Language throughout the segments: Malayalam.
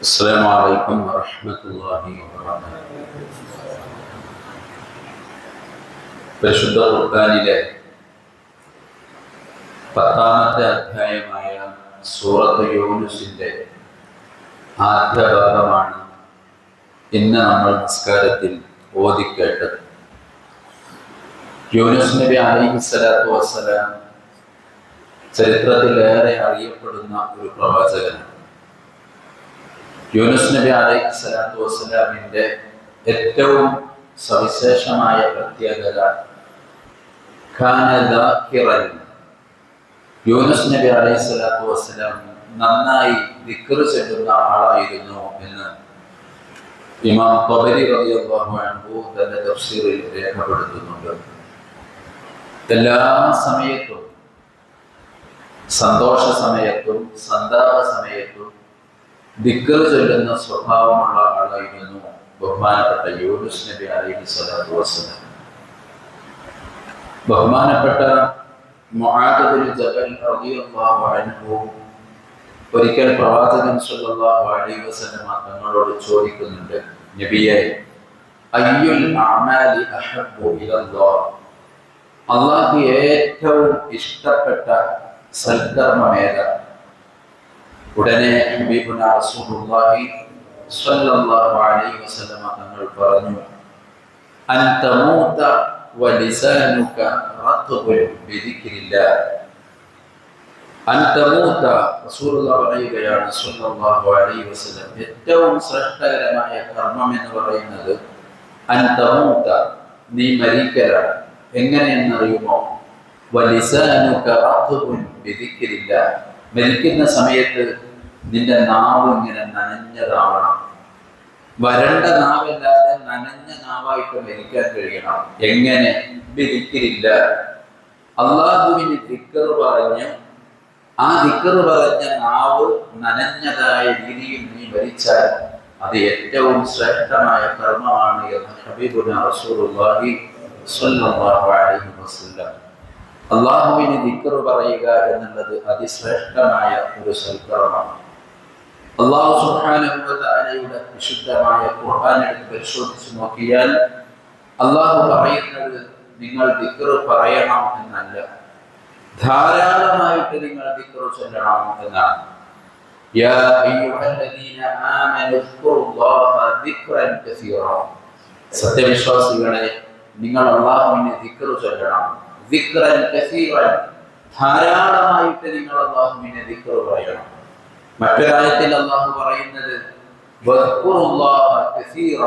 السلام عليكم ورحمة الله وبركاته. പരിശുദ്ധ ഖുർആനിലെ 10-ാമത്തെ അധ്യായമായ സൂറത്ത് യൂനുസിന്റെ ആദ്യ ഭാഗമാണ് ഇന്ന് നമ്മൾ നിസ്കാരത്തിൽ ഓതിക്കേട്ടത്. യൂനുസ് നബി അലൈഹിസ്സലാത്തു വസ്സലാം ചരിത്രത്തിലേറെ അറിയപ്പെടുന്ന ഒരു പ്രവാചകനാണ്. യൂനുസ് നബി അലൈഹിസ്സലാത്തു വസ്സലാമിന്റെ ഏറ്റവും സവിശേഷമായ പ്രത്യേകത കാന ദാകിറൻ. യൂനുസ് നബി അലൈഹിസ്സലാത്തു വസ്സലാം നന്നായി ദിക്ർ ചൊല്ലുന്ന ആളായിരുന്നു എന്ന് ഇമാം ത്വബരി റളിയല്ലാഹു അൻഹു തന്റെ തഫ്സീറിൽ രേഖപ്പെടുത്തുന്നുണ്ട്. എല്ലാ സമയത്തും, സന്തോഷ സമയത്തും സന്താപ സമയത്തും ദിക്ർ ചൊല്ലുന്ന സ്വഭാവമുള്ള ആളായിരുന്നു ബഹുമാനപ്പെട്ട യൂനുസ് നബി അലൈഹിസ്സലാത്തു വസ്സലാം. ബഹുമാനപ്പെട്ട മുആദ് ബിൻ ജബൽ റളിയല്ലാഹു അൻഹു ഒരിക്കൽ പ്രവാചകൻ സ്വല്ലല്ലാഹു അലൈഹി വസല്ലം തങ്ങളോട് ചോദിക്കുന്നുണ്ട്, നബിയെ, അയ്യുൽ അഅമാലി അഹബ്ബു ഇലല്ലാഹ്, അല്ലാഹു ഏറ്റവും ഇഷ്ടപ്പെട്ട സൽക്കർമ്മം ഏതാണ്? ഉടനെ ഹബീബുനാ റസൂലുള്ളാഹി സ്വല്ലല്ലാഹു അലൈഹി വസല്ലം തങ്ങൾ പറഞ്ഞു, അൻ തമൂത വലിസാനുക റത്ബുൻ ബിദിക്രില്ലാഹ്. അൻ തമൂത, റസൂലുള്ളാഹി പറയുകയാണ് സ്വല്ലല്ലാഹു അലൈഹി വസല്ലം, ഏറ്റവും ശ്രേഷ്ഠകരമായ കർമ്മം എന്ന് പറയുന്നത് അൻ തമൂത, നീ മരിക്കലാണ്. എങ്ങനെയെന്നറിയുമോ? വലിസാനുക റത്ബുൻ ബിദിക്രില്ലാഹ്, മരിക്കുന്ന സമയത്ത് നിന്റെ നാവ് ഇങ്ങനെ നനഞ്ഞതാവണം. വരണ്ട നാവല്ലാതെ നനഞ്ഞ നാവായിട്ട് മരിക്കാൻ കഴിയണം. എങ്ങനെ? ദിക്റില്ല, അള്ളാഹുവിന് ദിക്ർ പറഞ്ഞ് ആ ദിക്ർ പറഞ്ഞ നാവ് നനഞ്ഞതായ രീതിയിൽ നീ മരിച്ചാൽ അത് ഏറ്റവും ശ്രേഷ്ഠമായ കർമ്മമാണ് എന്ന് ഹബീബുനാ റസൂലുള്ളാഹി സ്വല്ലല്ലാഹു അലൈഹി വസല്ലം. അള്ളാഹുവിന് ദിക്ർ പറയുക എന്നുള്ളത് അതിശ്രേഷ്ഠമായ ഒരു സൽക്കർമ്മമാണ്. അല്ലാഹു സുബ്ഹാനഹു വ തആലയുടെ വിശുദ്ധമായ ഖുർആൻ എടുത്ത് പരിശോധിച്ച് നോക്കിയാൽ അല്ലാഹു പറയുന്നത് നിങ്ങൾ ദിക്ർ പറയണം എന്നല്ല, ധാരാളമായിട്ട് നിങ്ങൾ ദിക്ർ ചൊല്ലണം എന്നാണ്. യാ അയ്യുഹല്ലദീന ആമനു സ്കുറുല്ലാഹ ദിക്റൻ കസീറ, സത്യവിശ്വാസികളെ, നിങ്ങൾ അല്ലാഹുവിനെ ദിക്ർ ചൊല്ലണം. ദിക്റൻ കസീറൻ, ധാരാളമായിട്ട് നിങ്ങൾ അല്ലാഹുവിനെ ദിക്ർ പറയണം. മറ്റൊരായത്തിൽ അല്ലാഹു പറയുന്നത് വദ്കുറുല്ലാഹ കസീറ,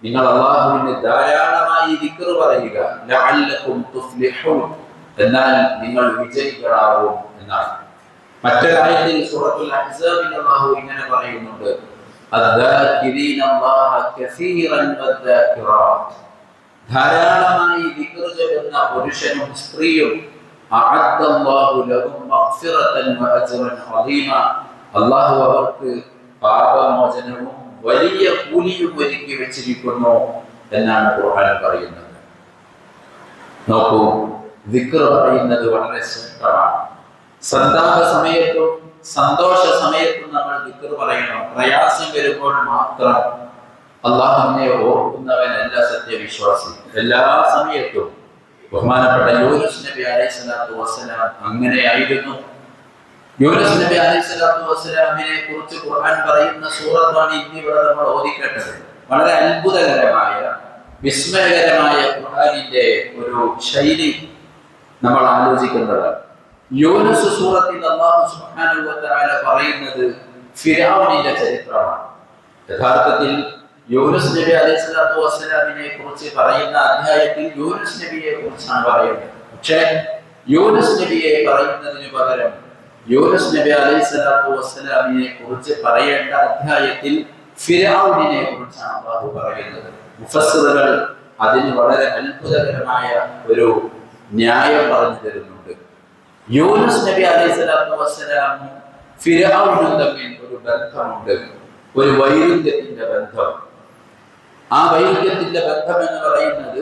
നിങ്ങൾ അല്ലാഹുവിനെ ധാരാളമായി ദിക്ർ പറയുക. ലഅല്ലകും തുഫ്ലിഹൂൻ, എന്നാൽ നിങ്ങൾ വിജയികളാവും എന്നാണ്. മറ്റൊരായത്തിൽ സൂറത്തുൽ അഹ്സാബിൽ അല്ലാഹു ഇങ്ങനെ പറയുന്നുണ്ട്, അദ്ദാകിരീന അല്ലാഹ കസീറൻ വദ്ദാകിറാത്ത്, ധാരാളമായി ദിക്ർ ചൊല്ലുന്ന പുരുഷനും സ്ത്രീയും അഅദ്ദല്ലാഹു ലഹും മഗ്ഫിറതൻ വഅജ്റൻ അദീമ, അല്ലാഹു അവർക്ക് പാപമോചനവും വലിയ കൂലിയും ഒരുക്കി വെച്ചിരിക്കുന്നു എന്നാണ് ഖുർആൻ പറയുന്നത്. നോക്കൂ, ദിക്ർ പറയുന്നത് വളരെ ശ്രേഷ്ഠമാണ്. സന്താപ സമയത്തും സന്തോഷ സമയത്തും നമ്മൾ ദിക്ർ പറയണം. പ്രയാസം വരുമ്പോൾ മാത്രം അല്ലാഹുവിനെ ഓർക്കുന്നവനല്ല സത്യവിശ്വാസി. എല്ലാ സമയത്തും ബഹുമാനപ്പെട്ട യൂനുസ് നബി അലൈഹിസ്സലാത്തു വസ്സലാം അങ്ങനെയായിരുന്നു. യൂനുസ് നബി അലൈഹിസ്സലാത്തു വസ്സലാമിനെ കുറിച്ച് ഖുർആൻ പറയുന്ന സൂറത്താണ് ഇവിടെ നമ്മൾ ഓതിക്കേണ്ടത്. വളരെ അത്ഭുതകരമായ, വിസ്മയകരമായ ഖുർആനിന്റെ ഒരു ശൈലി നമ്മൾ ആലോചിക്കേണ്ടതാണ്. യൂനുസ് സൂറത്തിൽ അല്ലാഹു സുബ്ഹാനഹു വ തആല പറയുന്നത് ഫിർഔനിന്റെ ചരിത്രമാണ്. യഥാർത്ഥത്തിൽ യൂനുസ് നബി അലൈഹിസ്സലാത്തു വസ്സലാമിനെ കുറിച്ച് പറയുന്ന അധ്യായത്തിൽ യൂനുസ് നബിയെ കുറിച്ചാണ് പറയുന്നത്. പക്ഷേ യൂനുസ് നബിയെ പറയുന്നതിന് പകരം യൂനുസ് നബി അലൈഹിസ്സലാത്തു വസ്സലാമിനെ കുറിച്ച് പറയേണ്ട അധ്യായത്തിൽ ഫിർഔനിനെ കുറിച്ചാണ് അല്ലാഹു പറയുന്നത്. മുഫസ്സിറുകൾ അതിന് വളരെ അത്ഭുതകരമായ ഒരു ന്യായം പറഞ്ഞു തരുന്നുണ്ട്. യൂനുസ് നബി അലൈഹിസ്സലാത്തു വസ്സലാമും ഫിർഔനും തമ്മിൽ ഒരു ബന്ധമുണ്ട്, ഒരു വൈരുദ്ധ്യത്തിന്റെ ബന്ധം. ആ വൈരുദ്ധ്യത്തിന്റെ ബന്ധം എന്ന് പറയുന്നത്,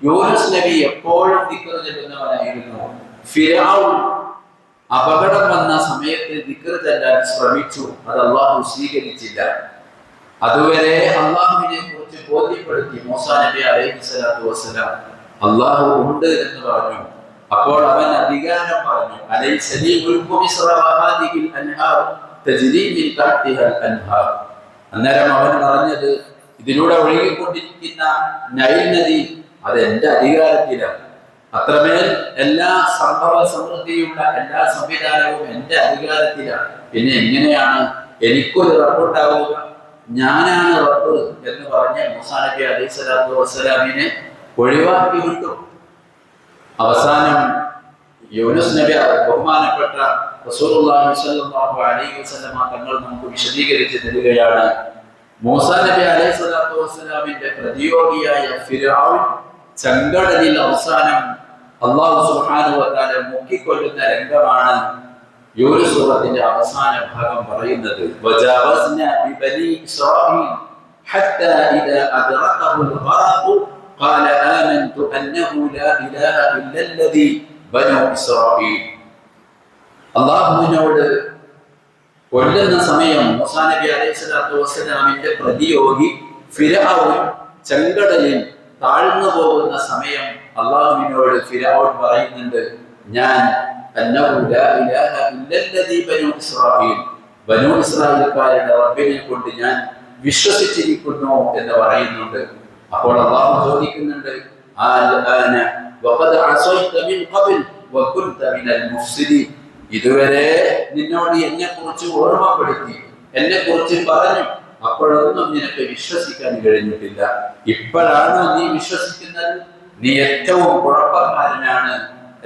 യൂനുസ് നബി എപ്പോഴും ദിക്ർ ചൊല്ലുന്നവനായിരുന്നു. ഫിർഔൻ അപകടം വന്ന സമയത്ത് ദിക്ർ ചെല്ലാൻ ശ്രമിച്ചു, അത് അള്ളാഹു സ്വീകരിച്ചില്ല. അതുവരെ അള്ളാഹുവിനെ കുറിച്ച് ബോധ്യപ്പെടുത്തി മൂസാ നബി അലൈഹിസ്സലാത്തു വസ്സലാം അള്ളാഹു ഉണ്ട് എന്ന് പറഞ്ഞു. അപ്പോൾ അവൻ അധികാരം പറഞ്ഞു, അലൈസ ലീ മുൽക്കു മിസ്ര വഹാദിഹിൽ അൻഹാർ തജ്രി മിൻ തഹ്തിഹൽ അൻഹാർ. അന്നേരം അവൻ പറഞ്ഞത്, ഇതിലൂടെ ഒഴുകിക്കൊണ്ടിരിക്കുന്ന നൈൽ നദി അത് എന്റെ അധികാരത്തിലാണ്. അത്രമേൽ എല്ലാ സംഭവ സമൃദ്ധിയുള്ള എല്ലാ സംവിധാനവും എന്റെ അധികാരത്തിലാണ്. പിന്നെ എങ്ങനെയാണ് എനിക്കൊരു റബ്ബുണ്ടാവുക? ഞാനാണ് റബ്ബ് എന്ന് പറഞ്ഞ് മൂസാ നബി അലൈഹിസ്സലാത്തു വസ്സലാമിനെ ഒഴിവാക്കി വിട്ടു. അവസാനം യൂനുസ് നബി, ബഹുമാനപ്പെട്ട റസൂലുള്ളാഹി സ്വല്ലല്ലാഹു അലൈഹി വസല്ലമ തങ്ങൾ നമുക്ക് വിശദീകരിച്ച് തരികയാണ്, മൂസാ നബി അലൈഹിസ്സലാത്തു വസ്സലാമിന്റെ പ്രതിയോഗിയായ ഫിർഔൻ ചെങ്കടലിൽ അവസാനം അല്ലാഹു സുബ്ഹാനഹു വ തആല മുക്കിക്കൊല്ലുന്ന രംഗമാണ് യൂനുസ് സൂറത്തിന്റെ അവസാന ഭാഗം പറയുന്നത്. വജാവസ്നാ ബിബനി ഇസ്രായീൽ ഹത്താ ഇദാ അദ്റഖഹുൽ ഗറഖു ഖാല ആമൻതു അന്നഹു ലാ ഇലാഹ ഇല്ലല്ലദീ ബനൂ ഇസ്രായീൽ. അല്ലാഹുവിനോട് കൊല്ലുന്ന സമയം മൂസാ നബി അലൈഹിസ്സലാത്തു വസ്സലാമിന്റെ പ്രതിയോഗി ഫിർഔൻ ചെങ്കടലിൽ താഴ്ന്നു പോകുന്ന സമയം അല്ലാഹുവിനോട് ഫിർഔൻ പറയുന്നുണ്ട്, ഞാൻ അന്നഹു ലാ ഇലാഹ ഇല്ലല്ലദീ ബനൂ ഇസ്രായീൽ, ബനൂ ഇസ്രായേൽക്കാരുടെ റബ്ബിനെ കൊണ്ട് ഞാൻ വിശ്വസിച്ചിരിക്കുന്നു എന്ന് പറയുന്നുണ്ട്. അപ്പോൾ അല്ലാഹു ചോദിക്കുന്നുണ്ട്, അൽആന വഖദ് അസൈത മിൻ ഖബ്ൽ വകുൻത മിനൽ മുഫ്സിദീൻ. ഇതുവരെ നിന്നോട് എന്നെ കുറിച്ച് ഓർമ്മപ്പെടുത്തി, എന്നെ കുറിച്ച് പറഞ്ഞു, അപ്പോഴൊന്നും നിനക്ക് വിശ്വസിക്കാൻ കഴിഞ്ഞിട്ടില്ല. ഇപ്പോഴാണോ നീ വിശ്വസിക്കുന്നത്? നീ ഏറ്റവും കുഴപ്പക്കാരനാണ്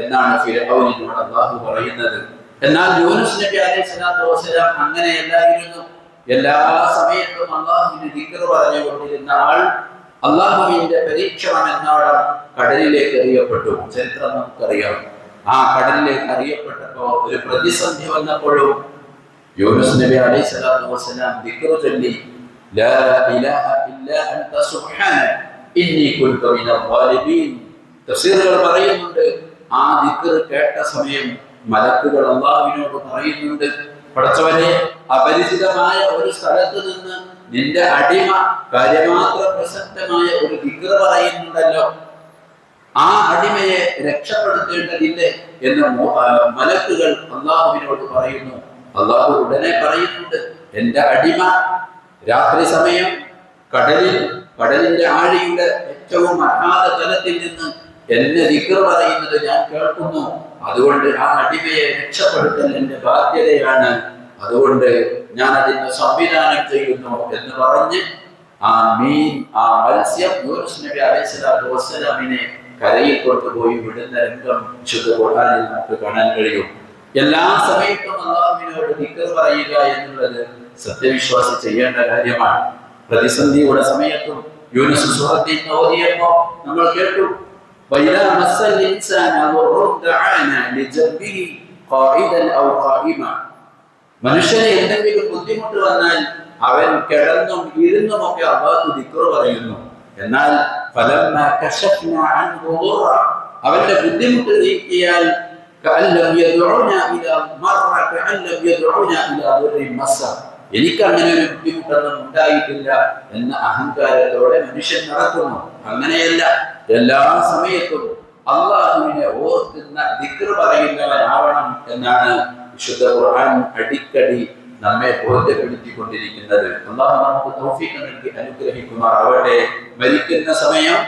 എന്നാണ് ഫിർഔനിനോട് അല്ലാഹു പറയുന്നത്. എന്നാൽ യൂനുസ് നബി അലൈഹിസ്സലാത്തു വസ്സലാം അങ്ങനെയല്ലായിരുന്നു. എല്ലാ സമയത്തും അല്ലാഹുവിന്റെ ദിക്ർ പറഞ്ഞുകൊണ്ടിരുന്ന ആൾ അല്ലാഹുവിന്റെ പരീക്ഷണം എന്നോണം കടലിലേക്ക് എറിയപ്പെട്ടു. ചരിത്രം നമുക്കറിയാം. ആ കടലിലേക്ക് അറിയപ്പെട്ടപ്പോ ഒരു പ്രതിസന്ധി വന്നപ്പോഴും യൂനുസ് നബി അലൈഹിസ്സലാത്തു വസ്സലാം ദിക്ർ ചൊല്ലി, ലാ ഇലാഹ ഇല്ലാ അൻത സുബ്ഹാനക ഇന്നി കുൻതു മിനൽ ളാലിബീൻ. തഫ്സീറുകൾ പറയുന്നുണ്ട്, ആ ദിക്ർ കേട്ട സമയം മലക്കുകൾ അല്ലാഹുവിനോട് പറയുന്നുണ്ട്, പടച്ചവനെ, അപരിചിതമായ ഒരു സ്ഥലത്ത് നിന്ന് നിന്റെ അടിമ കാര്യമാത്ര പ്രസക്തമായ ഒരു ദിക്ർ പറയുന്നുണ്ടല്ലോ, ആ അടിമയെ രക്ഷപ്പെടുത്തേണ്ടതില്ലേ എന്ന് മലക്കുകൾ അല്ലാഹുവിനോട് പറയുന്നു. അല്ലാഹു ഉടനെ പറയുന്നുണ്ട്, എന്റെ അടിമ രാത്രി സമയം കടലിന്റെ ആഴിയുടെ ഏറ്റവും അഗാധ തലത്തിൽ നിന്ന് എന്നെ ദിക്ർ പറയുന്നത് ഞാൻ കേൾക്കുന്നു. അതുകൊണ്ട് ആ അടിമയെ രക്ഷപ്പെടുത്തൽ എന്റെ ബാധ്യതയാണ്. അതുകൊണ്ട് ഞാൻ അതിന്റെ സംവിധാനം ചെയ്യുന്നു എന്ന് പറഞ്ഞ് ആ മത്സ്യം യൂനുസ് നബി അലൈഹിസ്സലാത്തു വസ്സലാമിനെ കരയിൽ കൊണ്ടുപോയി വിടുന്ന രംഗം വിശുദ്ധ ഖുർആനിൽ നമുക്ക് കാണാൻ കഴിയും. എല്ലാ സമയത്തും അല്ലാഹുവിനോട് ദിക്ർ പറയുക എന്നുള്ളത് സത്യവിശ്വാസി ചെയ്യേണ്ട കാര്യമാണ്. പ്രതിസന്ധിയുടെ സമയത്തും യൂനുസ് സൂറത്തിൽ ഓതിയപ്പോൾ നമ്മൾ കേട്ടു, വൈദാ മസ്സൽ ഇൻസാന ദുർറുൻ ദഅന ലിജംബിഹി ഖാഇദൻ ഔ ഖായിമ. മനുഷ്യന് എന്തെങ്കിലും ബുദ്ധിമുട്ട് വന്നാൽ അവൻ കിടന്നും ഇരുന്നുമൊക്കെ അല്ലാഹു ദിക്ർ പറയുന്നു. എന്നാൽ ഫലമ്മാ കശഫ്നാ അൻഹു ദുർറ, അവന്റെ ബുദ്ധിമുട്ട് നീക്കിയാൽ കഅല്ലം യദ്ഉനാ ഇലാ മർറ കഅല്ലം യദ്ഉനാ ഇലാ ദുർരിൻ മസ്സ, എനിക്ക് അങ്ങനെ ഒരു ബുദ്ധിമുട്ടൊന്നും ഉണ്ടായിട്ടില്ല എന്ന അഹങ്കാരത്തോടെ മനുഷ്യൻ നടക്കുന്നു. അങ്ങനെയല്ല, എല്ലാ സമയത്തും അല്ലാഹുവിനെ ഓർക്കുന്ന ദിക്ർ പറയുന്നവനാവണം എന്നാണ് വിശുദ്ധ ഖുർആൻ അടിക്കടി നമ്മെ ബോധ്യപ്പെടുത്തിക്കൊണ്ടിരിക്കുന്നത്. അല്ലാഹു നമുക്ക് തൗഫീഖ് നൽകി അനുഗ്രഹിക്കുമാറാവട്ടെ. മരിക്കുന്ന സമയം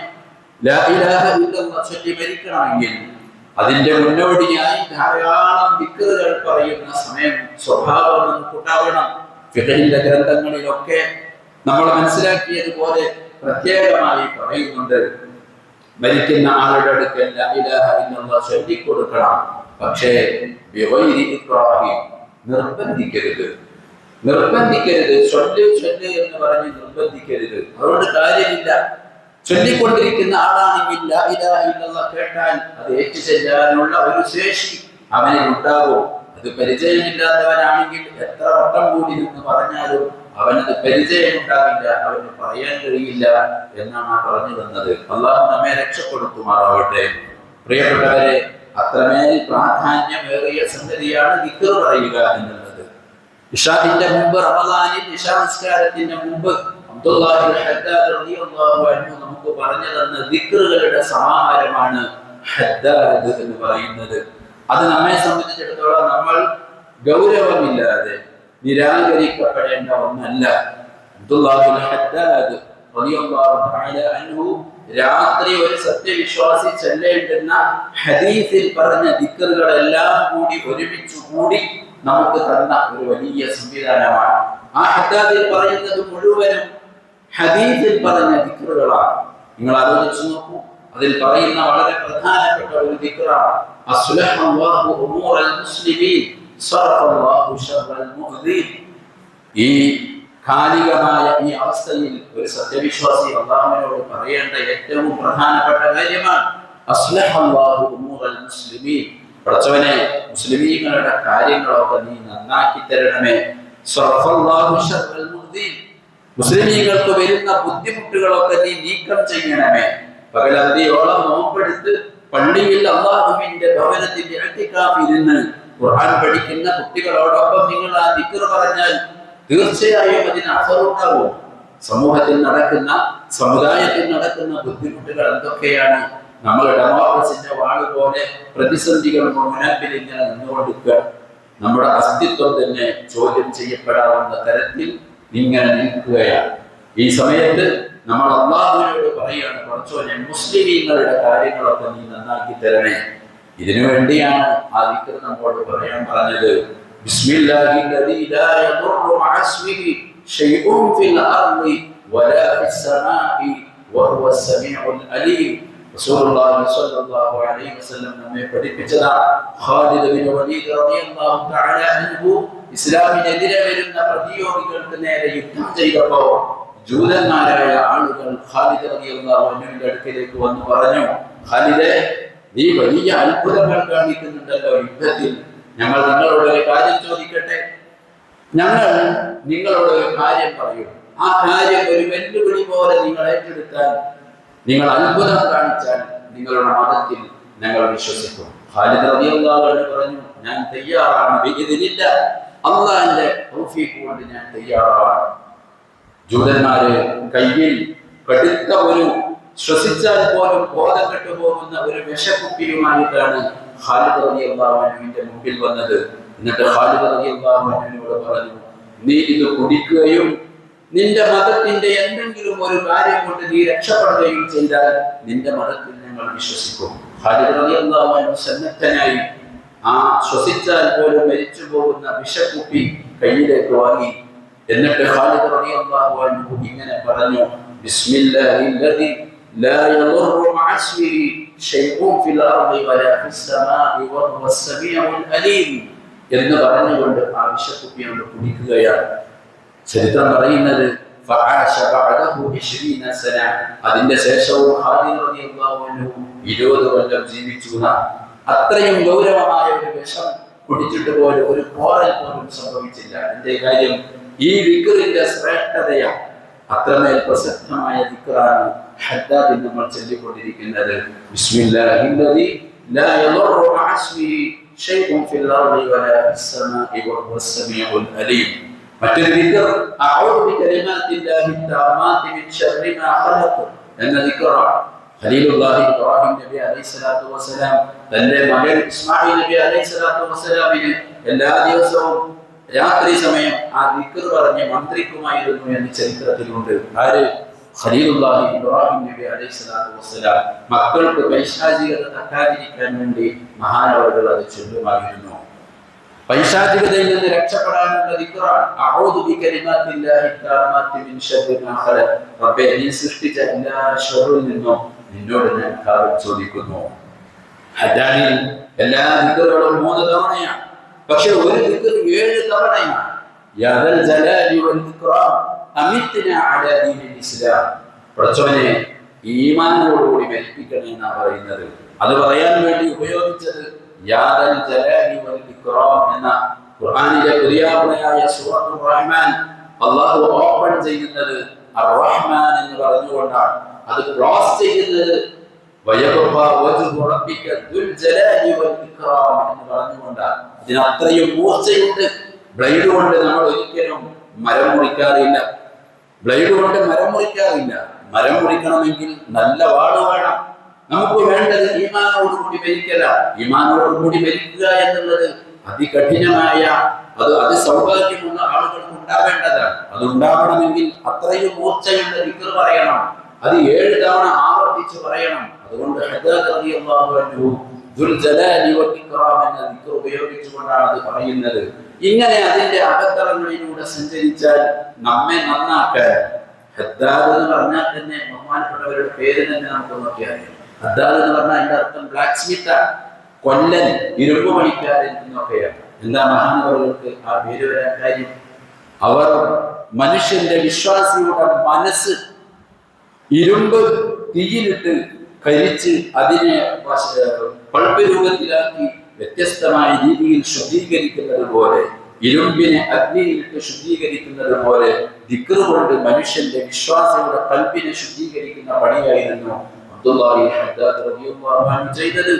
ലാ ഇലാഹ ഇല്ലല്ലാഹ് ചൊല്ലി മരിക്കണമെങ്കിൽ അതിന്റെ മുന്നോടിയായി ധാരാളം ദിക്റുകൾ പറയുന്ന സമയം സ്വഭാവം നമുക്കുണ്ടാവണം. ഫിഖഹിന്റെ ഗ്രന്ഥങ്ങളിലൊക്കെ നമ്മൾ മനസ്സിലാക്കിയതുപോലെ പ്രത്യേകമായി പറയുന്നുണ്ട്, മരിക്കുന്ന ആളുടെ അടുക്കൽ ലാ ഇലാഹ ഇല്ലല്ലാഹ് ചൊല്ലിക്കൊടുക്കണം. പക്ഷേ ബിഗൈരി ഇക്റാഹി, നിർബന്ധിക്കരുത്. ചൊല്ല് എന്ന് പറഞ്ഞ് നിർബന്ധിക്കരുത്. അതുകൊണ്ട് കാര്യമില്ല. ചൊല്ലിക്കൊണ്ടിരിക്കുന്ന ആളാണെങ്കിൽ ലാ ഇലാഹ ഇല്ലല്ലാഹ് കേട്ടാൽ അത് ഏറ്റുചൊല്ലാനുള്ള ഒരു ശേഷി അവനിൽ ഉണ്ടാകും. അത് പരിചയമില്ലാത്തവനാണെങ്കിൽ എത്ര വട്ടം കൂടി എന്ന് പറഞ്ഞാലും അവനത് പരിചയമുണ്ടാകില്ല, അവന് പറയാൻ കഴിയില്ല എന്നാണ് പറഞ്ഞു തന്നത്. അല്ലാഹു നമ്മെ രക്ഷപ്പെടുത്തുമാറാവട്ടെ. പ്രിയപ്പെട്ടവരെ, അത്രമേൽ പ്രാധാന്യമേറിയ സംഗതിയാണ് ദിക്ർ പറയുക എന്നുള്ളത്. ഇശാഇന്റെ മുമ്പ്, റമദാനിൽ ഇശാ നിസ്കാരത്തിന്റെ മുമ്പ് അബ്ദുല്ലാഹി ഹദ്ദാദ് റളിയല്ലാഹു അൻഹു നമുക്ക് പറഞ്ഞു തന്ന ദിക്റുകളുടെ സമാഹാരമാണ് ഹദ്ദാദ് എന്ന് പറയുന്നത്. അത് നമ്മെ സംബന്ധിച്ചിടത്തോളം നമ്മൾ ഗൗരവമില്ലാതെ നിരാകരിക്കപ്പെടേണ്ട ഒന്നല്ല. അബ്ദുല്ലാഹി ഹദ്ദാദ് റളിയല്ലാഹു തആല അൻഹു രാത്രി ഒരു സത്യവിശ്വാസി ചൊല്ലേണ്ടുന്ന ഹദീസിൽ പറഞ്ഞ ദിക്റുകളെല്ലാം കൂടി ഒരുമിച്ച് കൂടി നമുക്ക് തന്ന ഒരു വലിയ സംവിധാനമാണ്. ആ ഹദ്ദാദിൽ പറയുന്നത് മുഴുവനും ഹദീസിൽ പറഞ്ഞ ദിക്റുകളാണ്. നിങ്ങൾ ആലോചിച്ചു നോക്കൂ. അതിൽ പറയുന്ന വളരെ പ്രധാനപ്പെട്ട ഒരു ദിക്റാണ് അസ്ലഹല്ലാഹു ഉമൂറൽ മുസ്ലിമീൻ സറഫല്ലാഹു ശർറൽ മുഅ്ദിൻ. ഈ കാലികമായ ഈ അവസ്ഥയിൽ ഒരു സത്യവിശ്വാസി അല്ലാഹുവിനോട് പറയേണ്ട ഏറ്റവും പ്രധാനപ്പെട്ട കാര്യമാണ് അസ്ലഹല്ലാഹു ഉമൂറൽ മുസ്ലിമീൻ. പടച്ചവനെ, മുസ്ലിമീങ്ങളുടെ കാര്യങ്ങളൊക്കെ നീ നന്നാക്കി തരണമേ. സറഫല്ലാഹു ശർറൽ മുഅ്ദിൻ, മുസ്ലിമീങ്ങൾക്ക് വരുന്ന ബുദ്ധിമുട്ടുകളൊക്കെ നീ നീക്കം ചെയ്യണമേ. പകലന്തിയോളം നോമ്പെടുത്ത് പള്ളിയിൽ അല്ലാഹുവിന്റെ ഭവനത്തിൽ ഇഅ്തികാഫിരുന്ന് ഖുർആൻ പഠിക്കുന്ന കുട്ടികളോടൊപ്പം നിങ്ങൾ ആ ദിക്ർ പറഞ്ഞാൽ തീർച്ചയായും അതിന് അസറുണ്ടാവും. സമൂഹത്തിൽ നടക്കുന്ന, സമുദായത്തിൽ നടക്കുന്ന ബുദ്ധിമുട്ടുകൾ എന്തൊക്കെയാണ്? നമ്മൾ ഡെമോക്രസിന്റെ വാള് പോലെ പ്രതിസന്ധികൾ മുൻപിൽ ഇങ്ങനെ നിന്നുകൊണ്ടിരിക്കുക. നമ്മുടെ അസ്തിത്വം തന്നെ ചോദ്യം ചെയ്യപ്പെടാവുന്ന തരത്തിൽ ഇങ്ങനെ നിൽക്കുകയാണ്. ഈ സമയത്ത് നമ്മൾ അല്ലാഹുവിനോട് പറയുകയാണ്, പടച്ചോനെ, മുസ്ലിമീങ്ങളുടെ കാര്യങ്ങളൊക്കെ നീ നന്നാക്കി തരണേ. ഇതിനു വേണ്ടിയാണ് ആ ദിക്ർ നമ്മോട് പറയാൻ പറഞ്ഞത്. ബിസ്മില്ലാഹില്ലദീ ലാ യദുറു മഅസ്മിഹി ശൈഉൻ ഫിൽ അർളി വലാ ഫിസ് സമാഇ വഹുവസ് സമീഉൽ അലീം. റസൂലുള്ളാഹി സ്വല്ലല്ലാഹു അലൈഹി വസല്ലം നമ്മെ പഠിപ്പിച്ചതാണ്. ഖാലിദ് ബിൻ വലീദ് റളിയല്ലാഹു തആല അൻഹു ഇസ്ലാമിനെതിരെ വരുന്ന പ്രതിയോഗികൾക്ക് നേരെ യുദ്ധം ചെയ്തപ്പോൾ ജൂതന്മാരായ ആളുകൾ ഖാലിദ് റളിയല്ലാഹു അൻഹുവിന്റെ അടുക്കലേക്ക് വന്ന് പറഞ്ഞു, ഖാലിദേ, നീ വലിയ അത്ഭുതങ്ങൾ കാണിക്കുന്നുണ്ടല്ലോ യുദ്ധത്തിൽ. ഞങ്ങൾ നിങ്ങളോട് ഒരു കാര്യം ചോദിക്കട്ടെ. ഞങ്ങൾ നിങ്ങളോട് ഒരു കാര്യം പറയും. ആ കാര്യം ഒരു വെല്ലുവിളി പോലെ നിങ്ങൾ ഏറ്റെടുത്താൽ, നിങ്ങൾ അത്ഭുതം കാണിച്ചാൽ നിങ്ങളുടെ മതത്തിൽ ഞങ്ങൾ വിശ്വസിക്കും. ഖാലിദ് റളിയല്ലാഹു അൻഹു പറഞ്ഞു, ഞാൻ തയ്യാറാണ്. ബിഇദ്നില്ല, അല്ലാഹുവിന്റെ തൗഫീഖ് കൊണ്ട് ഞാൻ തയ്യാറാണ്. ജൂതന്മാര് കയ്യിൽ കടുത്ത ഒരു, ശ്വസിച്ചാൽ പോലും ബോധം കെട്ടുപോകുന്ന ഒരു വിഷക്കുപ്പിയുമായിട്ടാണ് ഖാലിദ് റളിയല്ലാഹു അൻഹുവിന്റെ മുമ്പിൽ വന്നത്. എന്നിട്ട് ഖാലിദ് റളിയല്ലാഹു അൻഹുവിനോട് പറഞ്ഞു, നീ ഇത് കുടിക്കുകയും നിന്റെ മതത്തിന്റെ എന്തെങ്കിലും ഒരു കാര്യം കൊണ്ട് നീ രക്ഷപ്പെടുകയും ചെയ്താൽ നിന്റെ മതത്തിൽ ഞങ്ങൾ വിശ്വസിക്കും. ഖാലിദ് റളിയല്ലാഹു അൻഹു സന്നദ്ധനായി ആ ശ്വസിച്ചാൽ പോലും മരിച്ചു പോകുന്ന വിഷക്കുപ്പി കയ്യിലേക്ക് വാങ്ങി. എന്നിട്ട് ഖാലിദ് റളിയല്ലാഹു അൻഹു ഇങ്ങനെ പറഞ്ഞു, ബിസ്മില്ലാഹില്ലദീ ലാ യദുറു മഅസ്മിഹി ശൈഉൻ ഫിൽ അർളി വലാ ഫിസ് സമാഇ വഹുവസ് സമീഉൽ അലീം എന്ന് പറഞ്ഞുകൊണ്ട് ആ വിഷക്കുപ്പി കൊണ്ട് കുടിക്കുകയാണ്. ചരിത്രം പറയുന്നത് ഫആശ ബഅദഹു 20 സന, അതിന്റെ ശേഷവും ഖാലിദ് റളിയല്ലാഹു അൻഹു 20 കൊല്ലം ജീവിച്ചു. അത്രയും ഗൗരവമായ ഒരു വിഷം കുടിച്ചിട്ട് പോലും ഒരു പോറൽ പോലും സംഭവിച്ചില്ല. എന്റെ കാര്യം ഈ ദിക്റിന്റെ ശ്രേഷ്ഠതയാണ്. അത്രമേൽ പ്രസിദ്ധമായ ദിക്റാണ് ഹദ്ദാദിൽ നമ്മൾ ചൊല്ലിക്കൊണ്ടിരിക്കുന്നത്. ബിസ്മില്ലാഹില്ലദീ ലാ യദുറു മഅസ്മിഹി ശൈഉൻ ഫിൽ അർളി വലാ ഫിസ് സമാഇ വഹുവസ് സമീഉൽ അലീം. മറ്റൊരു ദിക്ർ അഊദു ബികലിമാത്തില്ലാഹി തആമാതി മിൻ ശർരി മാ ഖലഖ് എന്ന ദിക്റാണ്. ഖലീലുല്ലാഹി ഇബ്രാഹിം നബി അലൈഹിസ്സലാത്തു വസ്സലാം തന്റെ മകൻ ഇസ്മാഈൽ നബി അലൈഹിസ്സലാത്തു വസ്സലാമിന് എല്ലാ ദിവസവും രാത്രി സമയം ആ ദിക്ർ പറഞ്ഞ് മന്ത്രിക്കുമായിരുന്നു എന്ന് ചരിത്രത്തിലുണ്ട്. ആര്? ഖലീലുല്ലാഹി ഇബ്രാഹിം നബി അലൈഹിസ്സലാത്തു വസ്സലാം. മക്കൾക്ക് പൈശാചികത തട്ടാതിരിക്കാൻ വേണ്ടി മഹാനവറുകൾ അത് ചൊല്ലുമായിരുന്നു. പൈശാചികതയിൽ നിന്ന് രക്ഷപ്പെടാനുള്ള ദിക്റാണ് അഊദു ബികലിമാത്തില്ലാഹി തആമാതി മിൻ ശർരി മാ ഖലഖ്. റബ്ബേ, നീ സൃഷ്ടിച്ച എല്ലാ ശർറിൽ നിന്നും നിന്നോട് ഞാൻ കാവൽ ചോദിക്കുന്നു. ഹദ്ദാദിൽ എല്ലാ ദിക്റുകളും 3 തവണയാണ്. പക്ഷെ ഒരു ദിക്ർ 7 തവണയാണ്. യാ ദൽ ജലാലി വൽ ഇക്റാം അമിത്നാ അലാ ദീനിൽ ഇസ്ലാം. പടച്ചവനെ, ഈമാനോടുകൂടി മരിപ്പിക്കണേ എന്നാണ് പറയുന്നത്. അത് പറയാൻ വേണ്ടി ഉപയോഗിച്ചത് യാ ദൽ ജലാലി വൽ ഇക്റാം എന്ന ഖുർആനിലെ പുതിയായ സൂറത്തുർ റഹ്മാൻ. അല്ലാഹു ഓപ്പൺ ചെയ്യുന്നത് അർ റഹ്മാൻ എന്ന് പറഞ്ഞുകൊണ്ടാണ്. അത് ക്ലോസ് ചെയ്യുന്നത് വയബ്ഖാ വജ്ഹു റബ്ബിക ദുൽ ജലാലി വൽ ഇക്റാം എന്ന് പറഞ്ഞുകൊണ്ടാണ്. ഇതിന് അത്രയും മൂർച്ചയുണ്ട്. ബ്ലേഡ് കൊണ്ട് നമ്മൾ ഒരിക്കലും മരം മുറിക്കാറില്ല. ബ്ലേഡ് കൊണ്ട് മരം മുറിക്കാറില്ല. മരം മുറിക്കണമെങ്കിൽ നല്ല വാള് വേണം. നമുക്ക് വേണ്ടത് ഈമാനോടുകൂടി മരിക്കലാണ്. ഈമാനോടുകൂടി മരിക്കുക എന്നുള്ളത് അതികഠിനമായ, അത് അതിസൗഭാഗ്യമുള്ള ആളുകൾക്ക് ഉണ്ടാവേണ്ടതാണ്. അത് ഉണ്ടാവണമെങ്കിൽ അത്രയും മൂർച്ചയുള്ള ദിക്ർ പറയണം. അത് 7 തവണ ആവർത്തിച്ച് പറയണം. അതുകൊണ്ട് ഹദ്ദാദ് റളിയല്ലാഹു അൻഹു ദുൽ ജലാലി വൽ ഇക്റാം എന്ന ദിക്ർ ഉപയോഗിച്ചുകൊണ്ടാണ് അത് പറയുന്നത്. ഇങ്ങനെ അതിന്റെ അകത്തളങ്ങളിലൂടെ സഞ്ചരിച്ചാൽ നമ്മെ നന്നാക്കാൻ, ഹദ്ദാദ് എന്ന് പറഞ്ഞാൽ തന്നെ ബഹുമാനപ്പെട്ടവരുടെ പേര് തന്നെ നമുക്ക് നോക്കിയാൽ ഹദ്ദാദ് എന്ന് പറഞ്ഞാൽ അതിന്റെ അർത്ഥം ബ്ലാക്ക് സ്മിത്താണ്, കൊല്ലൻ, ഇരുമ്പ് പണിക്കാരൻ എന്നൊക്കെയാണ്. എന്താ മഹാനവറുകൾക്ക് ആ പേര് വരാൻ കാര്യം? അവർ മനുഷ്യന്റെ വിശ്വാസിയുടെ മനസ്സ് ഇരുമ്പ് തീയിലിട്ട് കരിച്ച് അതിനെ പൾപ്പ് രൂപത്തിലാക്കി വ്യത്യസ്തമായ രീതിയിൽ ശുദ്ധീകരിക്കുന്നത് പോലെ, ഇരുമ്പിനെ അഗ്നിയിലിട്ട് ശുദ്ധീകരിക്കുന്നത് പോലെ ദിക്ർ കൊണ്ട് മനുഷ്യന്റെ വിശ്വാസിയുടെ കൽബിനെ ശുദ്ധീകരിക്കുന്ന പണിയായിരുന്നു അബ്ദുല്ലാഹി ഹദ്ദാദ് റളിയല്ലാഹു അൻഹു ചെയ്തത്.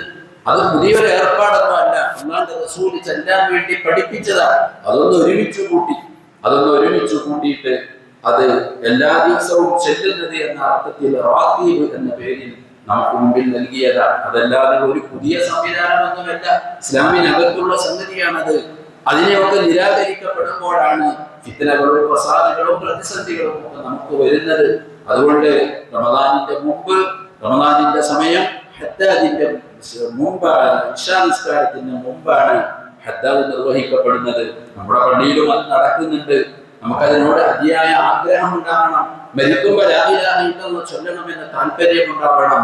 അത് പുതിയൊരു ഏർപ്പാടൊന്നും അല്ല. അല്ലാഹുവിന്റെ റസൂൽ ചെല്ലാൻ വേണ്ടി പഠിപ്പിച്ചതാണ്. അതൊന്ന് ഒരുമിച്ച് കൂട്ടിയിട്ട് അത് എല്ലാ ദിവസവും ചെല്ലുന്നത് എന്ന അർത്ഥത്തിൽ റാത്തീബ് എന്ന പേരിൽ നമുക്ക് മുമ്പിൽ നൽകിയതാണ്. അതല്ലാതെ ഒരു പുതിയ സംവിധാനമൊന്നുമല്ല, ഇസ്ലാമിനകത്തുള്ള സംഗതിയാണത്. അതിനെയൊക്കെ നിരാകരിക്കപ്പെടുമ്പോഴാണ് ഫിത്നകളും ഫസാദുകളും പ്രതിസന്ധികളും ഒക്കെ നമുക്ക് വരുന്നത്. അതുകൊണ്ട് റമദാനിന്റെ മുമ്പ്, റമദാനിന്റെ സമയം ഹദ്ദാദിന്റെ മുമ്പാണ്, ഇശാ നിസ്കാരത്തിന് മുമ്പാണ് ഹദ്ദാദ് നിർവഹിക്കപ്പെടുന്നത്. നമ്മുടെ പള്ളിയിലും അത് നടക്കുന്നുണ്ട്. നമുക്കതിനോട് അതിയായ ആഗ്രഹം ഉണ്ടാവണം. മരിക്കുമ്പോൾ ലാ ഇലാഹ ഇല്ലല്ലാഹ് ചൊല്ലണമെന്ന് താല്പര്യം ഉണ്ടാവണം.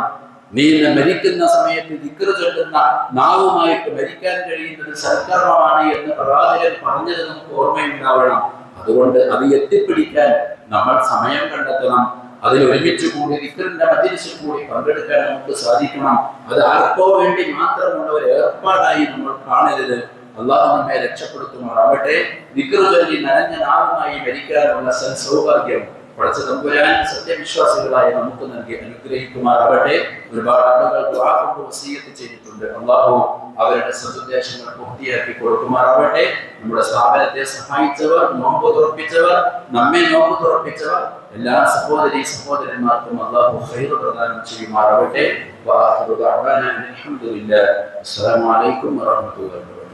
നീ മരിക്കുന്ന സമയത്ത് ദിക്ർ ചൊല്ലുന്ന നാവുമായിട്ട് മരിക്കാൻ കഴിയുന്നത് സൽക്കർമ്മമാണ് എന്ന് പ്രവാചകൻ പറഞ്ഞത് നമുക്ക് ഓർമ്മയുണ്ടാവണം. അതുകൊണ്ട് അത് എത്തിപ്പിടിക്കാൻ നമ്മൾ സമയം കണ്ടെത്തണം. അതിൽ ഒരുമിച്ച് കൂടി ദിക്റിന്റെ മജ്‌ലിസിൽ കൂടി പങ്കെടുക്കാൻ നമുക്ക് സാധിക്കണം. അത് ആർക്കോ വേണ്ടി മാത്രമുള്ള ഒരു ഏർപ്പാടായി നമ്മൾ കാണരുത്. അല്ലാഹു നമ്മെ രക്ഷപ്പെടുത്തുമാറാവട്ടെ. ദിക്ർ ചൊല്ലി നനഞ്ഞ നാവുമായി മരിക്കാനുള്ള സൗഭാഗ്യം പടച്ച തമ്പുരാൻ സത്യവിശ്വാസികളായ നമുക്ക് നൽകി അനുഗ്രഹിക്കുമാറാവട്ടെ. ഒരുപാട് ആളുകൾ ദുആ കൊണ്ട് വസിയത്ത് ചെയ്തിട്ടുണ്ട്. അല്ലാഹു അവരുടെ സതുദ്ദേശങ്ങൾ പൂർത്തിയാക്കി കൊടുക്കുമാറാവട്ടെ. നമ്മുടെ സ്ഥാപനത്തെ സഹായിച്ചവർ, നോമ്പ് തുറപ്പിച്ചവർ, നമ്മെ നോമ്പ് തുറപ്പിച്ചവർ എല്ലാ സഹോദരന്മാർക്കും അല്ലാഹു ഖൈർ പ്രദാനം ചെയ്യുമാറാവട്ടെ. വആഖിറു ദഅവാനാ അൽഹംദുലില്ലാഹി. അസ്സലാമു അലൈക്കും വറഹ്മത്തുള്ളാഹി വബറകാതുഹു.